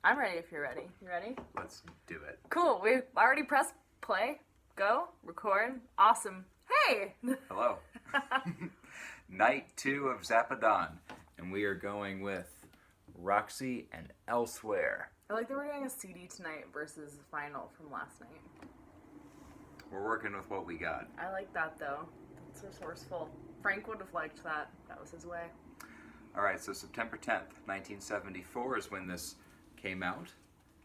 I'm ready if you're ready. You ready? Let's do it. Cool. We already pressed play. Go. Record. Awesome. Hey! Hello. Night 2 of Zappadan. And we are going with Roxy and Elsewhere. I like that we're doing a CD tonight versus the final from last night. We're working with what we got. I like that though. It's resourceful. Frank would have liked that. That was his way. Alright, so September 10th, 1974 is when this came out.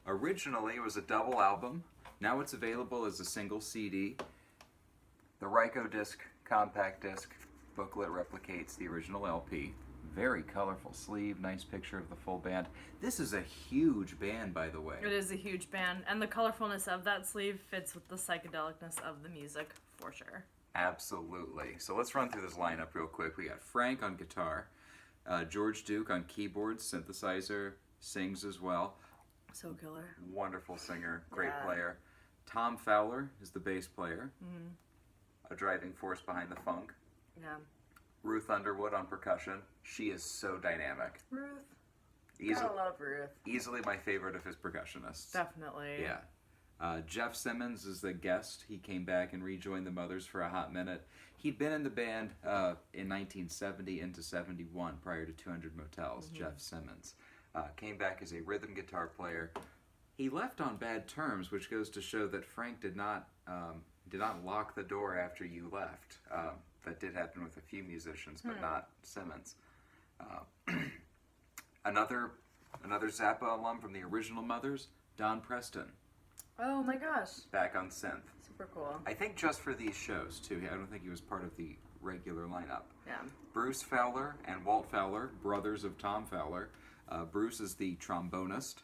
Originally, it was a double album. Now it's available as a single CD. The Ryko disc, compact disc, booklet replicates the original LP. Very colorful sleeve, nice picture of the full band. This is a huge band, by the way. It is a huge band, and the colorfulness of that sleeve fits with the psychedelicness of the music, for sure. Absolutely. So let's run through this lineup real quick. We got Frank on guitar, George Duke on keyboards, synthesizer, sings as well. So killer. Wonderful singer, great Yeah. player. Tom Fowler is the bass player, a driving force behind the funk. Yeah. Ruth Underwood on percussion. She is so dynamic. Ruth. Easily, Gotta love Ruth. easily my favorite of his percussionists. Definitely. Yeah. Jeff Simmons is the guest. He came back and rejoined the Mothers for a hot minute. He'd been in the band in 1970 into 71 prior to 200 Motels, Jeff Simmons. Came back as a rhythm guitar player. He left on bad terms, which goes to show that Frank did not lock the door after you left. That did happen with a few musicians, but not Simmons. Another Zappa alum from the original Mothers, Don Preston, Oh my gosh. back on synth. Super cool. I think just for these shows, too. I don't think he was part of the regular lineup. Yeah. Bruce Fowler and Walt Fowler, brothers of Tom Fowler. Bruce is the trombonist.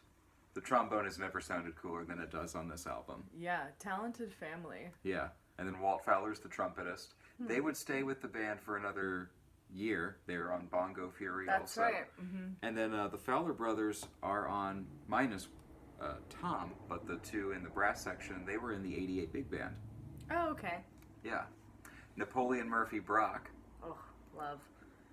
The trombone has never sounded cooler than it does on this album. Yeah. Talented family. Yeah. And then Walt Fowler's the trumpetist. They would stay with the band for another year. They were on Bongo Fury That's also. right. And then the Fowler brothers are on, minus Tom, but the two in the brass section, they were in the 88 big band. Oh, okay. Yeah. Napoleon Murphy Brock, Oh, love.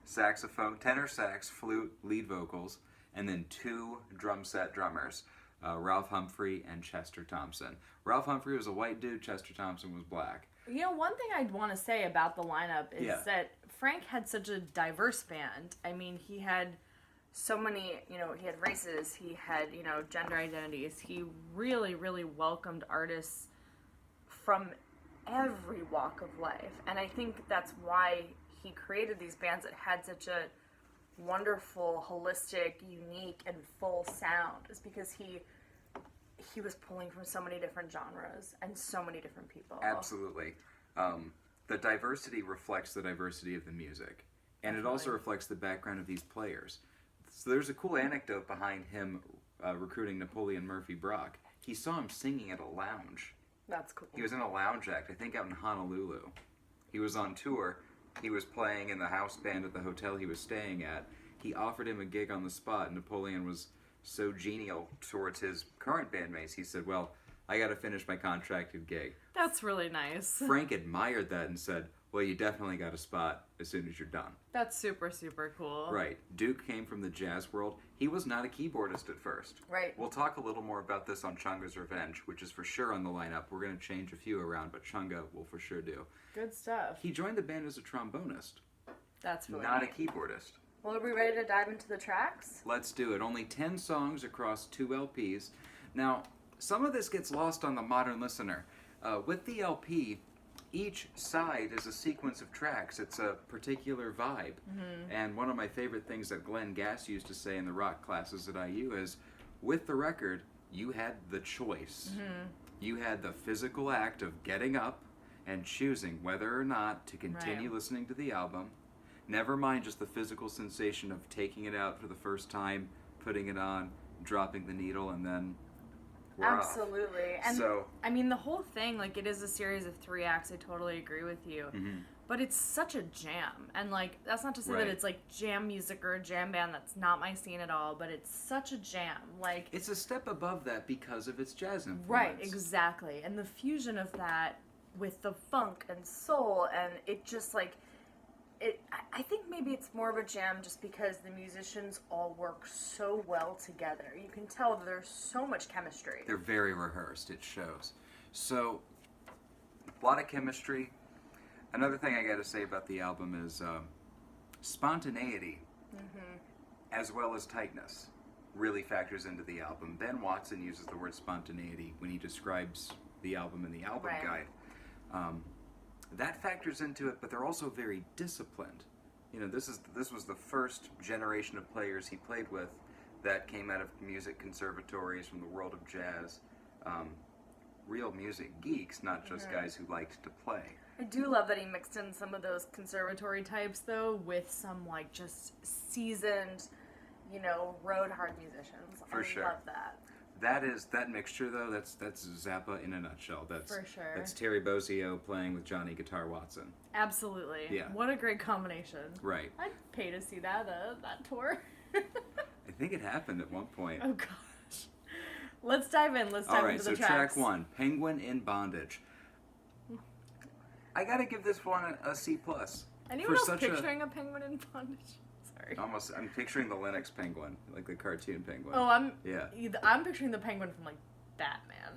saxophone, tenor sax, flute, lead vocals, and then two drum set drummers, Ralph Humphrey and Chester Thompson. Ralph Humphrey was a white dude, Chester Thompson was black. You know, one thing I'd want to say about the lineup is that Frank had such a diverse band. I mean, he had so many, he had races, he had, gender identities. He really, really welcomed artists from every walk of life. And I think that's why he created these bands that had such a wonderful, holistic, unique, and full sound. Is because he was pulling from so many different genres and so many different people. Absolutely. The diversity reflects the diversity of the music. And it also reflects the background of these players. So there's a cool anecdote behind him recruiting Napoleon Murphy Brock. He saw him singing at a lounge. That's cool. He was in a lounge act, I think out in Honolulu. He was on tour. He was playing in the house band at the hotel he was staying at. He offered him a gig on the spot, and Napoleon was so genial towards his current bandmates. He said, well, I got to finish my contracted gig. That's really nice. Frank admired that and said, well, you definitely got a spot as soon as you're done. That's super, super cool. Right. Duke came from the jazz world. He was not a keyboardist at first. Right. We'll talk a little more about this on Chunga's Revenge, which is for sure on the lineup. We're going to change a few around, but Chunga will for sure do. Good stuff. He joined the band as a trombonist, That's really not a neat. keyboardist. Well, are we ready to dive into the tracks? Let's do it. Only 10 songs across 2 LPs. Now, some of this gets lost on the modern listener. With the LP, each side is a sequence of tracks. It's a particular vibe. And one of my favorite things that Glenn Gass used to say in the rock classes at IU is, with the record, you had the choice. You had the physical act of getting up and choosing whether or not to continue listening to the album. Never mind just the physical sensation of taking it out for the first time, putting it on, dropping the needle, and then we're Absolutely. off. And So, I mean, the whole thing, it is a series of 3 acts. I totally agree with you. But it's such a jam. And, that's not to say that it's, jam music or a jam band. That's not my scene at all. But it's such a jam. It's a step above that because of its jazz influence. Right, exactly. And the fusion of that with the funk and soul, and it just, I think maybe it's more of a jam just because the musicians all work so well together. You can tell that there's so much chemistry. They're very rehearsed. It shows. So, a lot of chemistry. Another thing I got to say about the album is spontaneity, as well as tightness, really factors into the album. Ben Watson uses the word spontaneity when he describes the album in the album guide. That factors into it, but they're also very disciplined. You know, this was the first generation of players he played with that came out of music conservatories from the world of jazz. Real music geeks, not just guys who liked to play. I do love that he mixed in some of those conservatory types, though, with some, like, just seasoned, you know, road hard musicians. For sure. I love that. That mixture, though, that's Zappa in a nutshell. That's for sure. That's Terry Bozzio playing with Johnny Guitar Watson. Absolutely. Yeah. What a great combination. Right. I'd pay to see that tour. I think it happened at one point. Oh gosh. Let's dive in. Let's dive into the tracks. All right, so track 1, Penguin in Bondage. I gotta give this one a C+. Anyone else picturing a penguin in bondage? Sorry. Almost. I'm picturing the Linux penguin, like the cartoon penguin. Oh, I'm picturing the penguin from, like, Batman.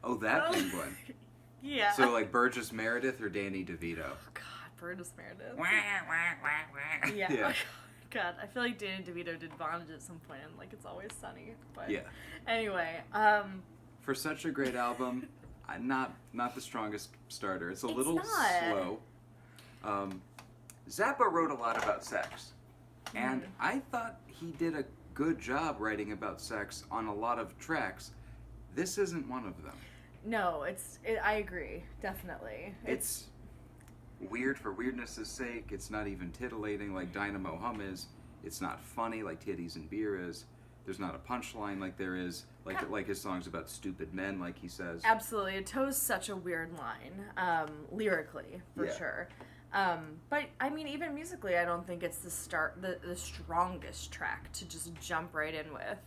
Oh, that penguin. Yeah. So, like, Burgess Meredith or Danny DeVito? Oh, God, Burgess Meredith. Wah, wah, wah, wah. Yeah. God, I feel like Danny DeVito did bondage at some point in, like, It's Always Sunny. But yeah. Anyway, for such a great album, not the strongest starter. It's a little slow. Zappa wrote a lot about sex. And I thought he did a good job writing about sex on a lot of tracks. This isn't one of them. No, I agree, definitely. It's weird for weirdness' sake. It's not even titillating like Dynamo Hum is. It's not funny like Titties and Beer is. There's not a punchline like there is, like his songs about stupid men, like he says. Absolutely. It toes such a weird line, lyrically, for sure. But, I mean, even musically, I don't think it's the strongest track to just jump right in with.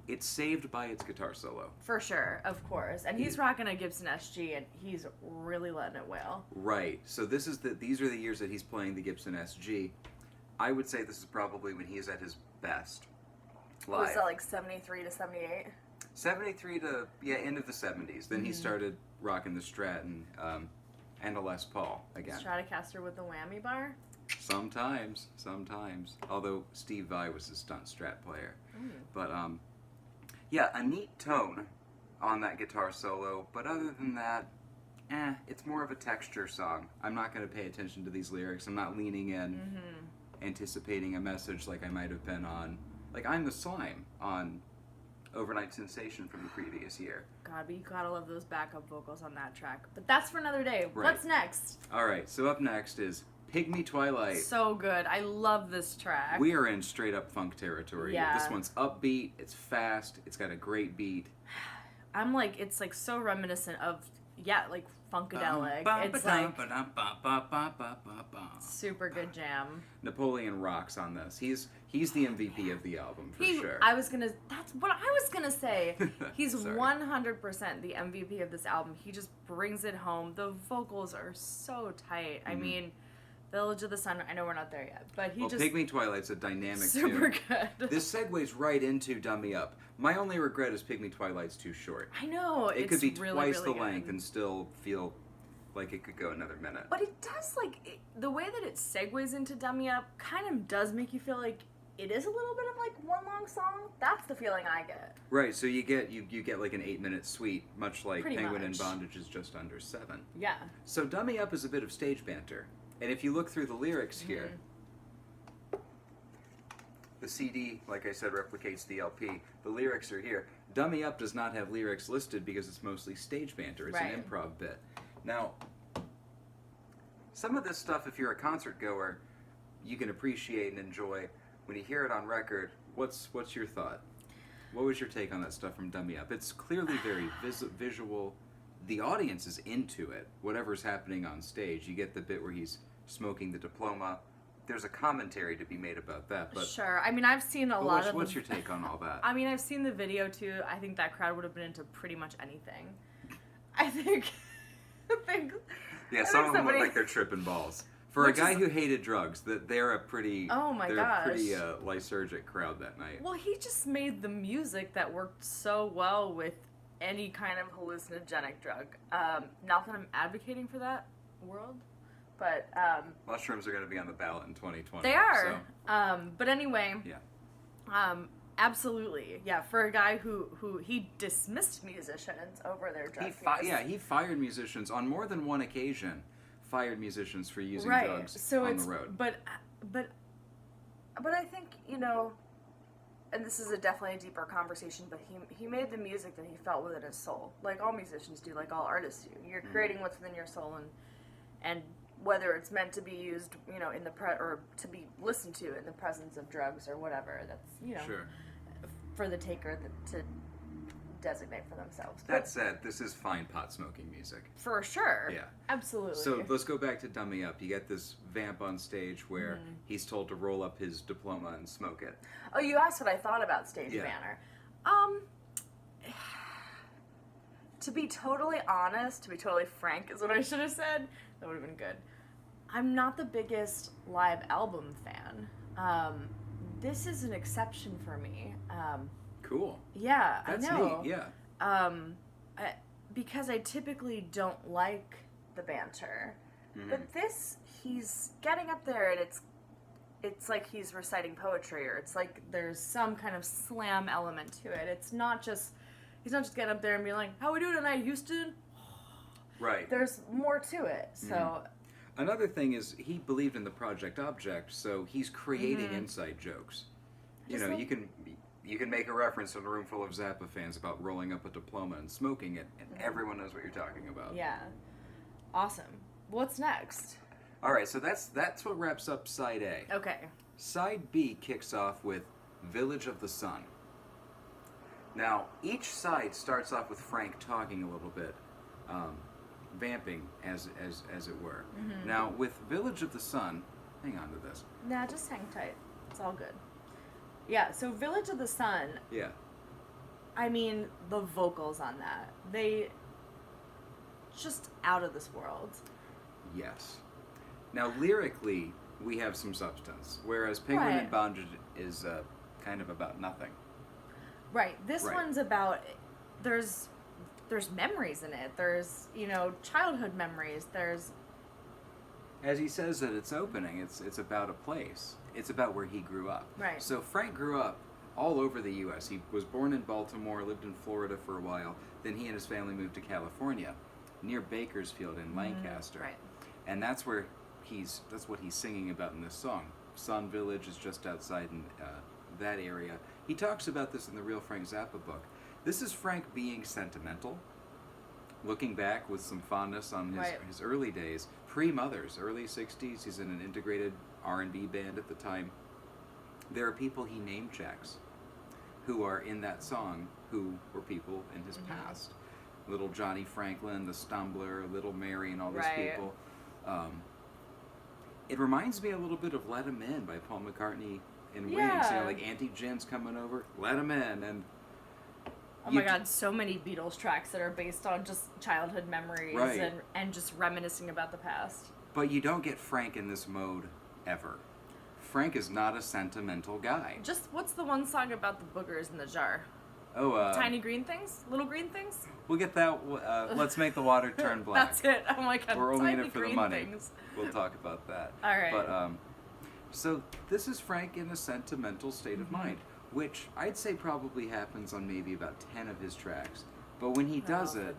It's saved by its guitar solo. For sure, of course. And he's rocking a Gibson SG, and he's really letting it wail. Right. So these are the years that he's playing the Gibson SG. I would say this is probably when he is at his best. Live. Was that like 73 to 78? 73 to, end of the 70s. Then he started rocking the Strat and a Les Paul again. Stratocaster with the whammy bar? Sometimes. Although Steve Vai was his stunt Strat player. But, a neat tone on that guitar solo. But other than that, it's more of a texture song. I'm not going to pay attention to these lyrics. I'm not leaning in, anticipating a message like I might have been on, like I'm the Slime on Overnight Sensation from the previous year. God, but you gotta love those backup vocals on that track. But that's for another day. Right. What's next? Alright, so up next is Pygmy Twilight. So good. I love this track. We are in straight up funk territory. Yeah. This one's upbeat, it's fast, it's got a great beat. I'm like, it's like so reminiscent of, like Funkadelic. It's like super good jam. Napoleon rocks on this. He's the MVP of the album for sure. That's what I was gonna say. He's 100% the MVP of this album. He just brings it home. The vocals are so tight. I mean, Village of the Sun, I know we're not there yet, but Pygmy Twilight's a dynamic super tune. good. This segues right into Dummy Up. My only regret is Pygmy Twilight's too short. I know. It could be really, twice really the length and still feel like it could go another minute. But it does, the way that it segues into Dummy Up kind of does make you feel like it is a little bit of, like, one long song. That's the feeling I get. Right, so you get like an 8-minute suite, much like Pretty Penguin in much. Bondage is just under 7. Yeah. So Dummy Up is a bit of stage banter. And if you look through the lyrics here, the CD, like I said, replicates the LP. The lyrics are here. Dummy Up does not have lyrics listed because it's mostly stage banter. It's an improv bit. Now, some of this stuff, if you're a concert goer, you can appreciate and enjoy. When you hear it on record, what's your thought? What was your take on that stuff from Dummy Up? It's clearly very visual. The audience is into it. Whatever's happening on stage, you get the bit where he's smoking the diploma. There's a commentary to be made about that. But sure. I mean, I've seen a lot of... What's your take on all that? I mean, I've seen the video, too. I think that crowd would have been into pretty much anything. I think... Yeah, some of them look like they're tripping balls. For a guy who hated drugs, that they're a pretty pretty lysergic crowd that night. Well, he just made the music that worked so well with any kind of hallucinogenic drug. Not that I'm advocating for that world, but mushrooms are going to be on the ballot in 2020. They are. So. But anyway, absolutely, yeah. For a guy who he dismissed musicians over their drug use. He fired musicians on more than one occasion. Fired musicians for using drugs on the road. But I think, you know, and this is definitely a deeper conversation, but he made the music that he felt within his soul, like all musicians do, like all artists do. You're creating what's within your soul, and whether it's meant to be used, you know, in the or to be listened to in the presence of drugs or whatever, that's, you know, for the taker to designate for themselves. That said, this is fine pot smoking music. For sure. Yeah. Absolutely. So let's go back to Dumb Me Up. You get this vamp on stage where he's told to roll up his diploma and smoke it. Oh, you asked what I thought about stage banner. To be totally honest, to be totally frank is what I should have said. That would have been good. I'm not the biggest live album fan. This is an exception for me. Cool. Yeah, That's I know. Neat. Yeah. Because I typically don't like the banter, but this, he's getting up there and it's like he's reciting poetry, or it's like there's some kind of slam element to it. It's not just he's not just getting up there and being like, "How we doing tonight, Houston?" Right. There's more to it. So. Another thing is he believed in the Project Object, so he's creating inside jokes. You know, you can make a reference in a room full of Zappa fans about rolling up a diploma and smoking it, and everyone knows what you're talking about. Yeah. Awesome. What's next? All right, so that's what wraps up Side A. Okay. Side B kicks off with Village of the Sun. Now, each side starts off with Frank talking a little bit, vamping, as it were. Now, with Village of the Sun, hang on to this. Nah, just hang tight. It's all good. Yeah, so Village of the Sun. Yeah. I mean, the vocals on that. They just out of this world. Yes. Now, lyrically, we have some substance, whereas Penguin and Bondage is kind of about nothing. Right. This one's about, there's memories in it. There's, you know, childhood memories. There's... As he says at its opening, it's about a place. It's about where he grew up. Right. So Frank grew up all over the U.S. He was born in Baltimore, lived in Florida for a while. Then he and his family moved to California, near Bakersfield in Lancaster. Right. And that's what he's singing about in this song. Sun Village is just outside in that area. He talks about this in the Real Frank Zappa book. This is Frank being sentimental, looking back with some fondness on his early days, pre-Mothers, early 60s. He's in an integrated R&B band at the time. There are people he name checks who are in that song who were people in his past. Little Johnny Franklin, the Stumbler, Little Mary, and all these people. It reminds me a little bit of Let 'Em In by Paul McCartney and Wings. You know, like Auntie Jen's coming over, let 'em in. And oh my God, so many Beatles tracks that are based on just childhood memories and just reminiscing about the past. But you don't get Frank in this mode ever. Frank is not a sentimental guy. Just, what's the one song about the boogers in the jar? Oh, Tiny green things? Little green things? We'll get that. Let's make the water turn black. That's it. Oh my God, we're only in Tiny it for the Green money. Things. We'll talk about that. All right. But so this is Frank in a sentimental state of mind, which I'd say probably happens on maybe about 10 of his tracks. But when he does it,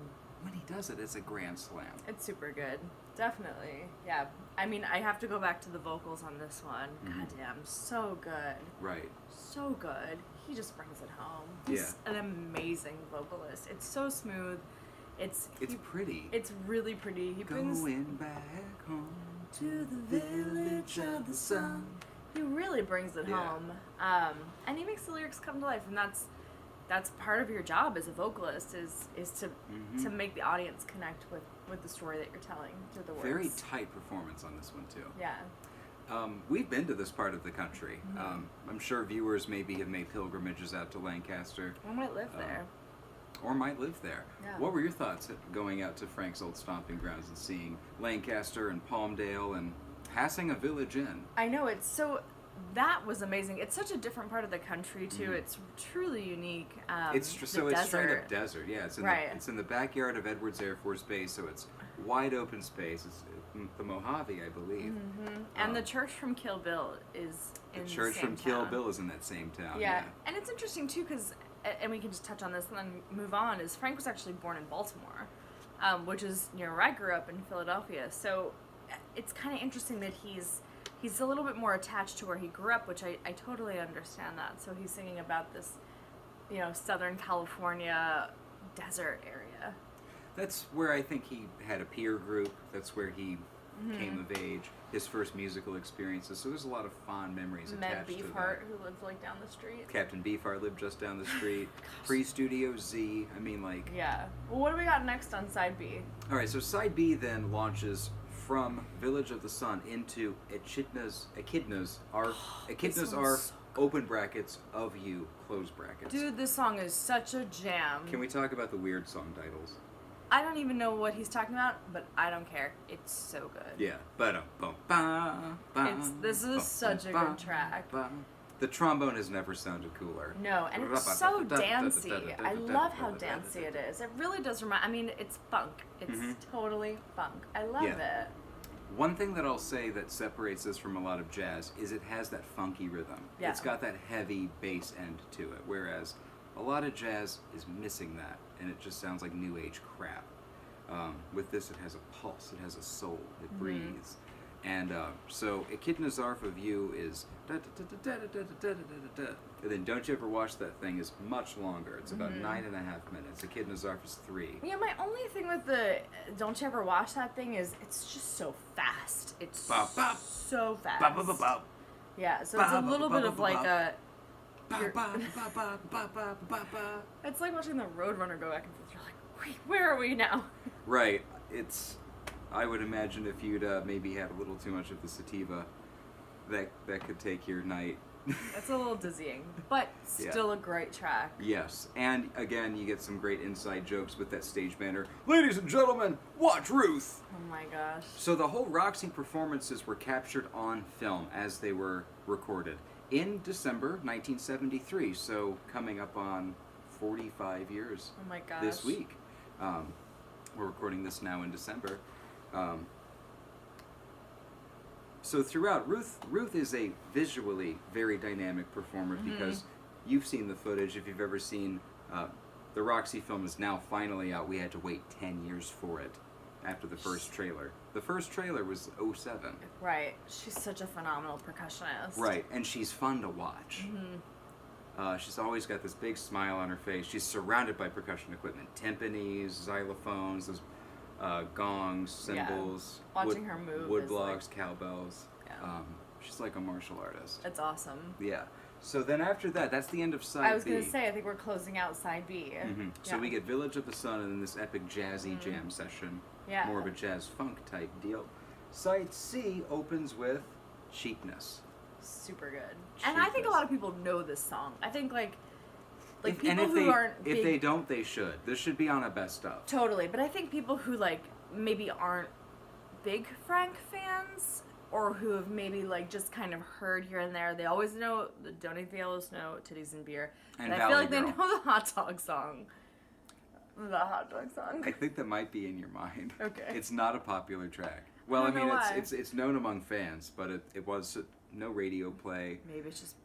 it's a grand slam. It's super good. Definitely. Yeah. I mean, I have to go back to the vocals on this one. Goddamn, so good. Right. So good. He just brings it home. He's an amazing vocalist. It's so smooth. It's pretty. It's really pretty. He brings going back home to the village of the sun. He really brings it home. And he makes the lyrics come to life, and that's part of your job as a vocalist is to make the audience connect with the story that you're telling through the words. Very tight performance on this one too. Yeah. We've been to this part of the country. I'm sure viewers maybe have made pilgrimages out to Lancaster. I might live there. Or might live there. Yeah. What were your thoughts at going out to Frank's old stomping grounds and seeing Lancaster and Palmdale and passing a village in. I know, it's so... That was amazing. It's such a different part of the country, too. It's truly unique. It's straight up desert. Yeah, it's in the backyard of Edwards Air Force Base, so it's wide open space. It's the Mojave, I believe. And the church from Kill Bill is in the same church from town. Kill Bill is in that same town. Yeah, and it's interesting, too, because, and we can just touch on this and then move on, is Frank was actually born in Baltimore, which is near where I grew up in Philadelphia. So it's kind of interesting that he's a little bit more attached to where he grew up, which I totally understand that. So he's singing about this, Southern California desert area. That's where I think he had a peer group. That's where he came of age. His first musical experiences. So there's a lot of fond memories attached to that. Beefheart, who lived down the street. Captain Beefheart lived just down the street. Pre-Studio Z. I mean, Yeah. Well, what do we got next on side B? All right. So side B then launches from Village of the Sun into Echidna's open brackets of you close brackets. Dude, this song is such a jam. Can we talk about the weird song titles? I don't even know what he's talking about, but I don't care. It's so good. Yeah. This is such a good track. The trombone has never sounded cooler. No, and it's so dancey. I love how dancey it is. It really does remind... I mean, it's funk. It's totally funk. I love it. One thing that I'll say that separates this from a lot of jazz is it has that funky rhythm. Yeah. It's got that heavy bass end to it, whereas a lot of jazz is missing that, and it just sounds like new age crap. With this, it has a pulse, it has a soul, it breathes. And so Echidna Zarf of You is and then Don't You Ever Watch That Thing is much longer. It's about 9.5 minutes. Echidna Zarf is 3. Yeah, my only thing with the Don't You Ever Watch That Thing is it's just so fast. It's so fast. Yeah, so it's a little bit of like a... It's like watching the Roadrunner go back and forth. You're like, wait, where are we now? Right. I would imagine if you'd maybe had a little too much of the sativa, that could take your night. That's a little dizzying, but still a great track. Yes, and again, you get some great inside jokes with that stage banner. Ladies and gentlemen, watch Ruth! Oh my gosh. So the whole Roxy performances were captured on film as they were recorded in December 1973, so coming up on 45 years oh my gosh. This week. We're recording this now in December. So throughout, Ruth is a visually very dynamic performer because you've seen the footage. If you've ever seen the Roxy film is now finally out. We had to wait 10 years for it after the first trailer. The first trailer was 2007. Right. She's such a phenomenal percussionist. Right, and she's fun to watch. She's always got this big smile on her face. She's surrounded by percussion equipment. Timpanis, xylophones, those gongs, cymbals, watching her move wood is blocks, like, cowbells. She's like a martial artist. It's awesome. Yeah. So then after that, that's the end of side B. I was going to say, I think we're closing out side B. So we get Village of the Sun and then this epic jazzy jam session. Yeah. More of a jazz funk type deal. Side C opens with Cheapness. Super good. And I think a lot of people know this song. I think like people and if who they, aren't big, if they don't, they should. This should be on a best of. Totally. But I think people who like maybe aren't big Frank fans or who have maybe like just kind of heard here and there, they always know the Don't Eat the Yellow Snow, Titties and Beer. And I feel like they know the hot dog song. The hot dog song. I think that might be in your mind. Okay. It's not a popular track. Well, I mean, it's known among fans, but it was no radio play. Maybe it's just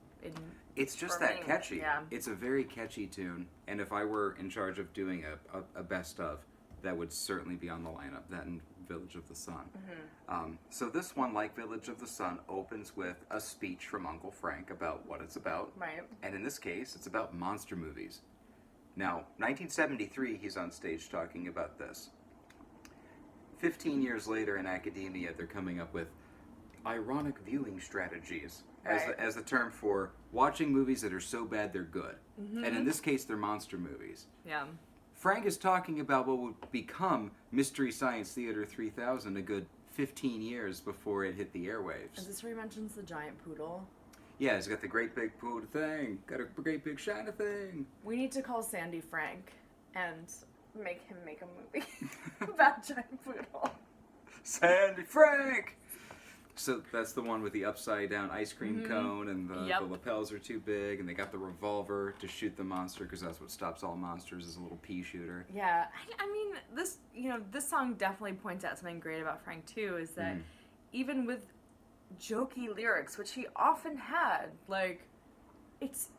it's just that catchy. Yeah. It's a very catchy tune, and if I were in charge of doing a best of, that would certainly be on the lineup. That and Village of the Sun. So this one, like Village of the Sun, opens with a speech from Uncle Frank about what it's about. Right. And in this case, it's about monster movies. Now, 1973, he's on stage talking about this. 15 years later in academia, they're coming up with ironic viewing strategies as the term for watching movies that are so bad they're good. And in this case, they're monster movies. Yeah. Frank is talking about what would become Mystery Science Theater 3000 a good 15 years before it hit the airwaves. Is this where he mentions the giant poodle? Yeah, he's got the great big poodle thing. Got a great big shiny thing. We need to call Sandy Frank and make him make a movie about giant poodle. Sandy Frank! So that's the one with the upside down ice cream cone, and the lapels are too big, and they got the revolver to shoot the monster, because that's what stops all monsters, is a little pea shooter. Yeah, I mean, this song definitely points out something great about Frank too, is that even with jokey lyrics, which he often had, like, it's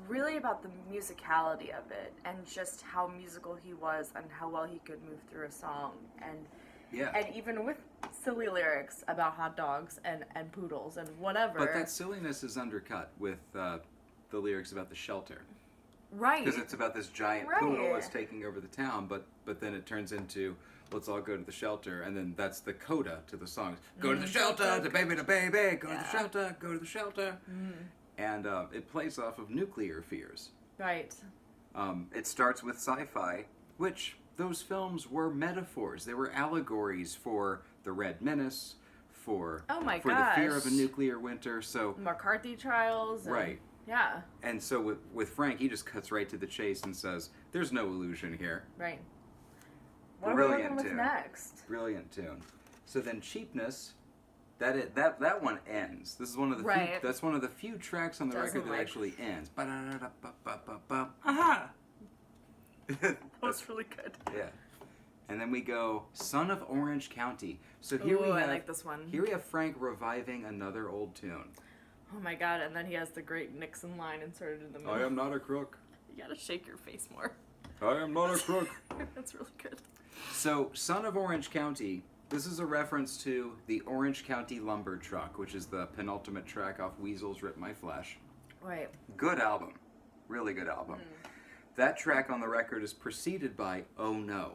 really about the musicality of it, and just how musical he was, and how well he could move through a song, and even with silly lyrics about hot dogs and poodles and whatever. But that silliness is undercut with the lyrics about the shelter. Right. Because it's about this giant poodle that's taking over the town, but then it turns into, let's all go to the shelter, and then that's the coda to the songs. Go to the shelter, the baby, go to the shelter, go to the shelter. And it plays off of nuclear fears. Right. It starts with sci-fi, which those films were metaphors. They were allegories for the Red Menace, for the fear of a nuclear winter. So McCarthy trials. Right. Yeah. And so with Frank, he just cuts right to the chase and says, "There's no illusion here." Right. What are we working with next? Brilliant tune. So then Cheapness, that one ends. This is one of the that's one of the few tracks on the record that actually ends. Aha! That was really good. Yeah. And then we go Son of Orange County. So here we have, I like this one. Here we have Frank reviving another old tune. Oh my god, and then he has the great Nixon line inserted in the middle. I am not a crook. You gotta shake your face more. I am not a crook. That's really good. So, Son of Orange County, this is a reference to the Orange County Lumber Truck, which is the penultimate track off Weasel's Rip My Flesh. Right. Good album. Really good album. That track on the record is preceded by Oh No,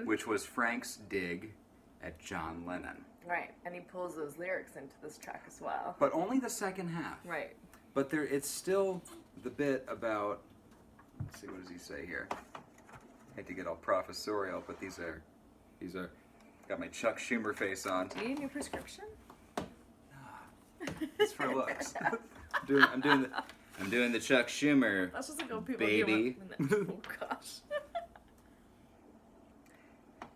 which was Frank's dig at John Lennon. Right, and he pulls those lyrics into this track as well. But only the second half. Right. But it's still the bit about, let's see, what does he say here? I hate to get all professorial, but these are, got my Chuck Schumer face on. Do you need a new prescription? It's for looks. I'm doing the Chuck Schumer. That's just like old people baby. Oh gosh.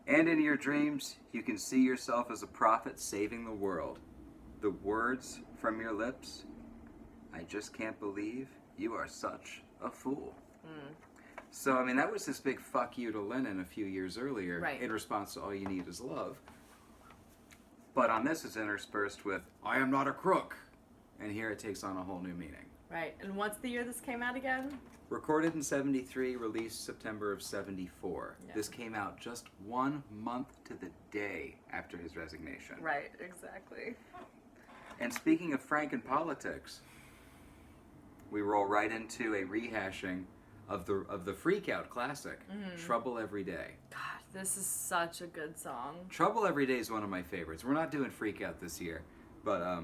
And in your dreams, you can see yourself as a prophet saving the world. The words from your lips, I just can't believe you are such a fool. So, I mean, that was this big fuck you to Lennon a few years earlier in response to All You Need Is Love. But on this, it's interspersed with, I am not a crook. And here it takes on a whole new meaning. Right, and what's the year this came out again? Recorded in 73, released September of 74. Yeah. This came out just 1 month to the day after his resignation. Right, exactly. And speaking of Frank and politics, we roll right into a rehashing of the Freakout classic, Trouble Every Day. God, this is such a good song. Trouble Every Day is one of my favorites. We're not doing Freakout this year, but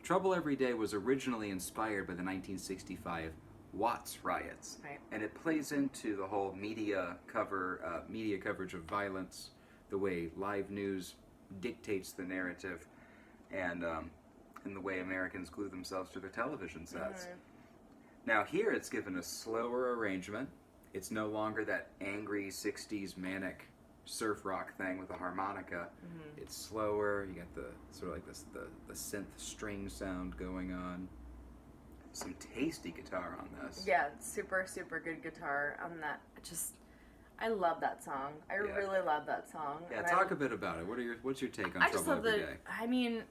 Trouble Every Day was originally inspired by the 1965 Watts riots, and it plays into the whole media coverage of violence, the way live news dictates the narrative, and the way Americans glue themselves to their television sets. Now here it's given a slower arrangement. It's no longer that angry 60s manic surf rock thing with a harmonica. It's slower. You got the sort of like this the synth string sound going on. Some tasty guitar on this. Yeah, super, super good guitar on that. I love that song. I really love that song. Yeah, and talk a bit about it. What's your take on Trouble Every Day? I mean,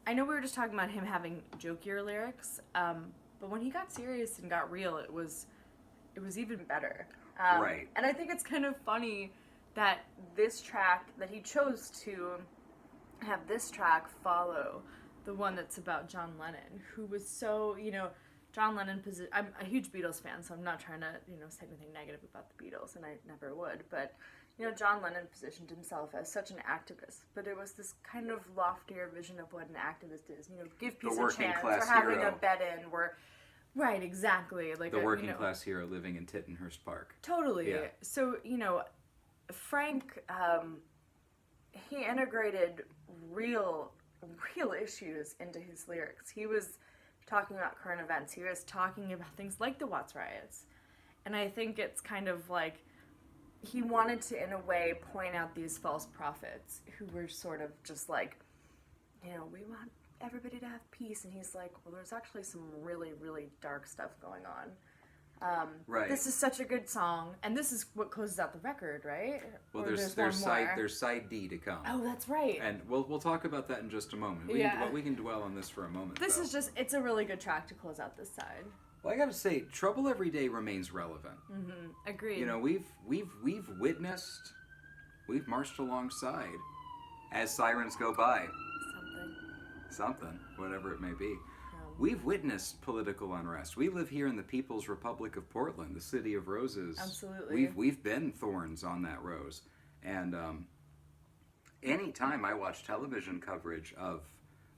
I know we were just talking about him having jokier lyrics, but when he got serious and got real, it was even better. Right. And I think it's kind of funny that this track, that he chose to have this track follow the one that's about John Lennon, who was so, John Lennon, I'm a huge Beatles fan, so I'm not trying to, say anything negative about the Beatles, and I never would, but, John Lennon positioned himself as such an activist, but it was this kind of loftier vision of what an activist is, give peace a chance, or having a bed-in, right, exactly. Like the working class hero living in Tittenhurst Park. Totally. Yeah. So, Frank, he integrated real issues into his lyrics. He was talking about current events. He was talking about things like the Watts riots. And I think it's kind of like he wanted to, in a way, point out these false prophets who were sort of just like we want everybody to have peace. And he's like, well, there's actually some really, really dark stuff going on. Right. This is such a good song, and this is what closes out the record, right? Well, Or there's side D to come. Oh, that's right. And we'll talk about that in just a moment. We can dwell on this for a moment. This is just, it's a really good track to close out this side. Well, I gotta say, Trouble Every Day remains relevant. Mm-hmm. Agreed. You know, we've witnessed, we've marched alongside as sirens go by. Something, whatever it may be. We've witnessed political unrest. We live here in the People's Republic of Portland, the city of roses. Absolutely. We've been thorns on that rose. And anytime I watch television coverage of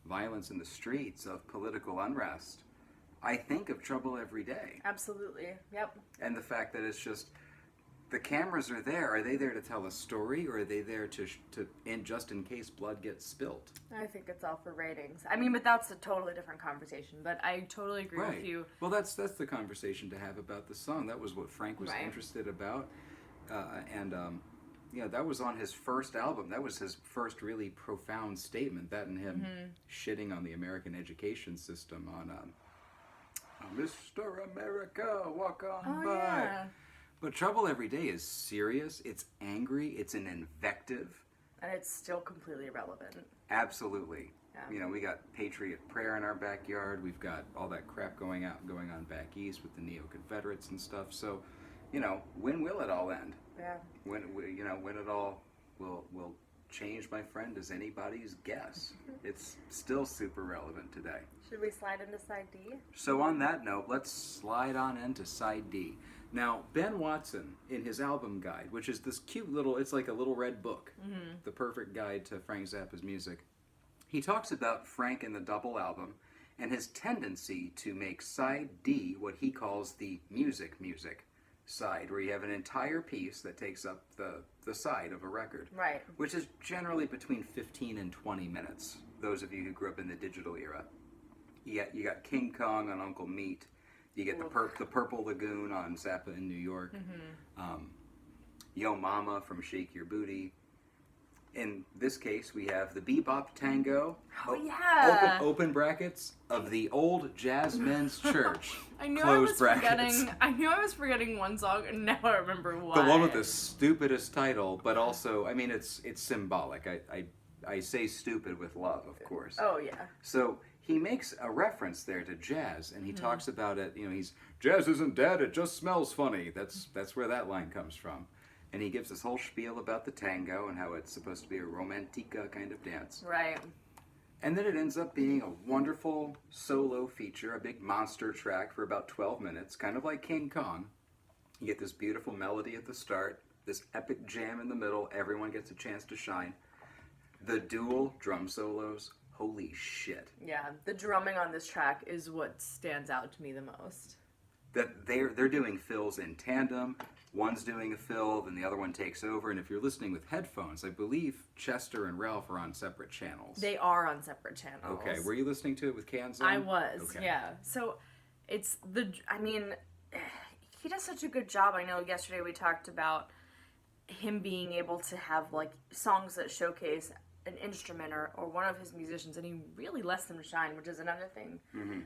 violence in the streets, of political unrest, I think of Trouble Every Day. Absolutely. Yep. And the fact that it's just, the cameras are there. Are they there to tell a story, or are they there to just in case blood gets spilt? I think it's all for ratings. I mean, but that's a totally different conversation. But I totally agree with you. Well, that's the conversation to have about the song. That was what Frank was interested about, that was on his first album. That was his first really profound statement. That and him shitting on the American education system on Mr. America, walk on by. Yeah. But Trouble Every Day is serious, it's angry, it's an invective. And it's still completely irrelevant. Absolutely. Yeah. We got Patriot Prayer in our backyard, we've got all that crap going on back east with the Neo-Confederates and stuff. So, when will it all end? Yeah. When it all will change, my friend, is anybody's guess. It's still super relevant today. Should we slide into side D? So on that note, let's slide on into side D. Now, Ben Watson, in his album guide, which is this cute little, it's like a little red book, the perfect guide to Frank Zappa's music, he talks about Frank in the double album and his tendency to make side D what he calls the music side, where you have an entire piece that takes up the side of a record. Right. Which is generally between 15 and 20 minutes, those of you who grew up in the digital era. You got King Kong on Uncle Meat. You get the Purple Lagoon on Zappa in New York. Yo Mama from Shake Your Booty. In this case, we have the Bebop Tango. Oh, yeah. Open brackets of the Old Jazz Men's Church. I knew I was forgetting one song, and now I remember why. The one with the stupidest title, but also, I mean, it's symbolic. I say stupid with love, of course. Oh, yeah. So he makes a reference there to jazz, and he talks about it, jazz isn't dead, it just smells funny. That's where that line comes from. And he gives this whole spiel about the tango and how it's supposed to be a romantica kind of dance. Right. And then it ends up being a wonderful solo feature, a big monster track for about 12 minutes, kind of like King Kong. You get this beautiful melody at the start, this epic jam in the middle, everyone gets a chance to shine. The dual drum solos, holy shit. Yeah, the drumming on this track is what stands out to me the most. That they're doing fills in tandem. One's doing a fill, then the other one takes over. And if you're listening with headphones, I believe Chester and Ralph are on separate channels. They are on separate channels. Okay, were you listening to it with cans on? I was, yeah. So it's he does such a good job. I know yesterday we talked about him being able to have like songs that showcase an instrument or one of his musicians, and he really lets them shine, which is another thing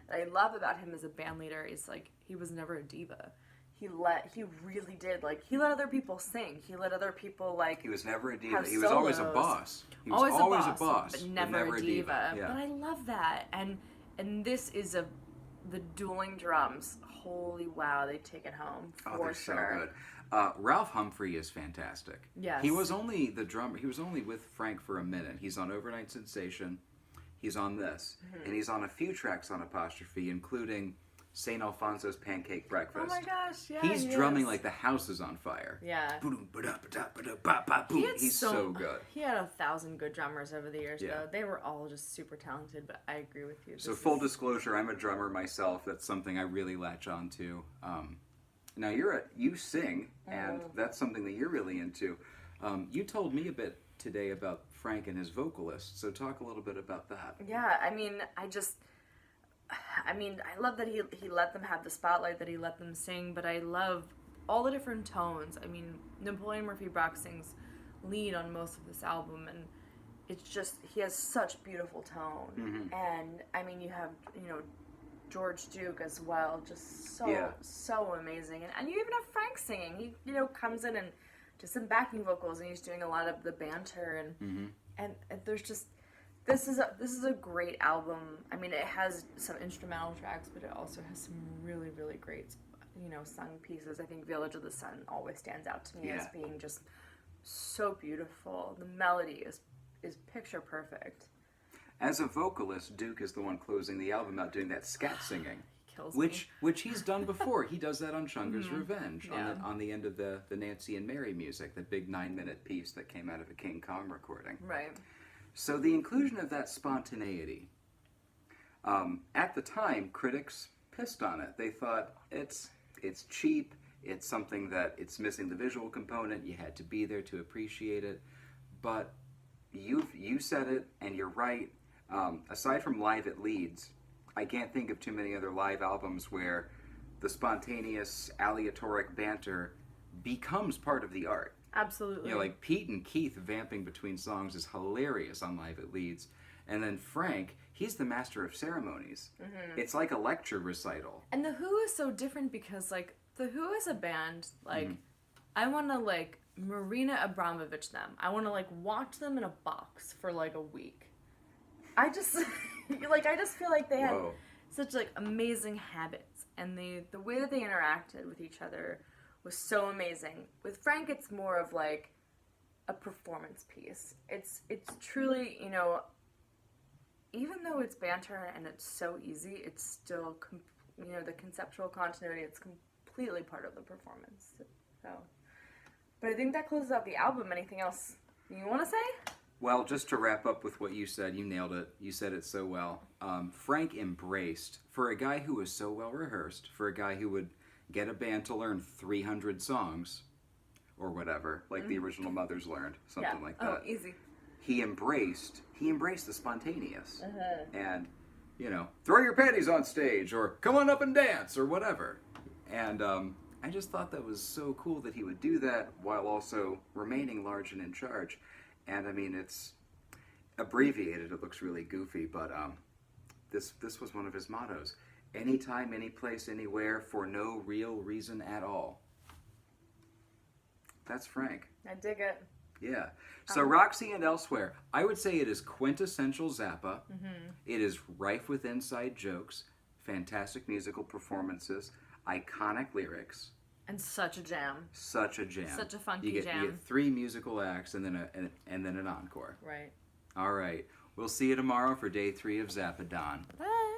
that I love about him as a band leader. Is like he was never a diva. He really did, like, he let other people sing. He let other people, like, he was never a diva. He was always a boss. He was always a boss, but never a diva. Yeah. But I love that. And this is the dueling drums. Holy wow, they take it home for they're sure. So good. Ralph Humphrey is fantastic. Yes. He was only the drummer. He was only with Frank for a minute. He's on Overnight Sensation. He's on this. And he's on a few tracks on Apostrophe, including St. Alfonso's Pancake Breakfast. Oh my gosh, yeah. He's drumming like the house is on fire. Yeah. He's so good. He had 1,000 good drummers over the years, though. They were all just super talented, but I agree with you. So full disclosure, I'm a drummer myself. That's something I really latch on to. Now you sing, and that's something that you're really into. You told me a bit today about Frank and his vocalist, so talk a little bit about that. Yeah, I love that he let them have the spotlight, that he let them sing, but I love all the different tones. I mean, Napoleon Murphy Brock sings lead on most of this album, and it's just, he has such beautiful tone. Mm-hmm. And, I mean, you have, George Duke as well, just so amazing. And you even have Frank singing. He, comes in and just some backing vocals, and he's doing a lot of the banter, and there's just, this is a great album. I mean, it has some instrumental tracks, but it also has some really, really great, sung pieces. I think Village of the Sun always stands out to me as being just so beautiful. The melody is picture perfect. As a vocalist, Duke is the one closing the album out doing that scat singing. Kills which he's done before. He does that on Chunga's Revenge, Yeah. on the end of the Nancy and Mary music, the big 9-minute piece that came out of a King Kong recording. Right. So the inclusion of that spontaneity, at the time, critics pissed on it. They thought it's cheap, it's something that it's missing the visual component, you had to be there to appreciate it. But you said it, and you're right. Aside from Live at Leeds, I can't think of too many other live albums where the spontaneous, aleatoric banter becomes part of the art. Absolutely. Like Pete and Keith vamping between songs is hilarious on Live at Leeds. And then Frank, he's the master of ceremonies. Mm-hmm. It's like a lecture recital. And The Who is so different because, like, The Who is a band, like, I want to, like, Marina Abramovich them. I want to, like, watch them in a box for, like, a week. I just feel like they had such, like, amazing habits. And the way that they interacted with each other was so amazing. With Frank, it's more of, like, a performance piece. It's truly, even though it's banter and it's so easy, it's still, the conceptual continuity, it's completely part of the performance. So, but I think that closes out the album. Anything else you want to say? Well, just to wrap up with what you said, you nailed it. You said it so well. Frank embraced, for a guy who was so well rehearsed, for a guy who would get a band to learn 300 songs, or whatever, like the original Mothers learned, something like that. Oh, easy. He embraced the spontaneous. And, throw your panties on stage, or come on up and dance, or whatever. And I just thought that was so cool that he would do that while also remaining large and in charge. And I mean, it's abbreviated, it looks really goofy, but this was one of his mottos. Anytime, any place, anywhere, for no real reason at all. That's Frank. I dig it. Yeah. So Roxy and Elsewhere, I would say it is quintessential Zappa. It is rife with inside jokes, fantastic musical performances, iconic lyrics. And such a jam. Such a jam. Such a funky jam. You get 3 musical acts and then an encore. Right. All right. We'll see you tomorrow for day 3 of Zappadan. Bye.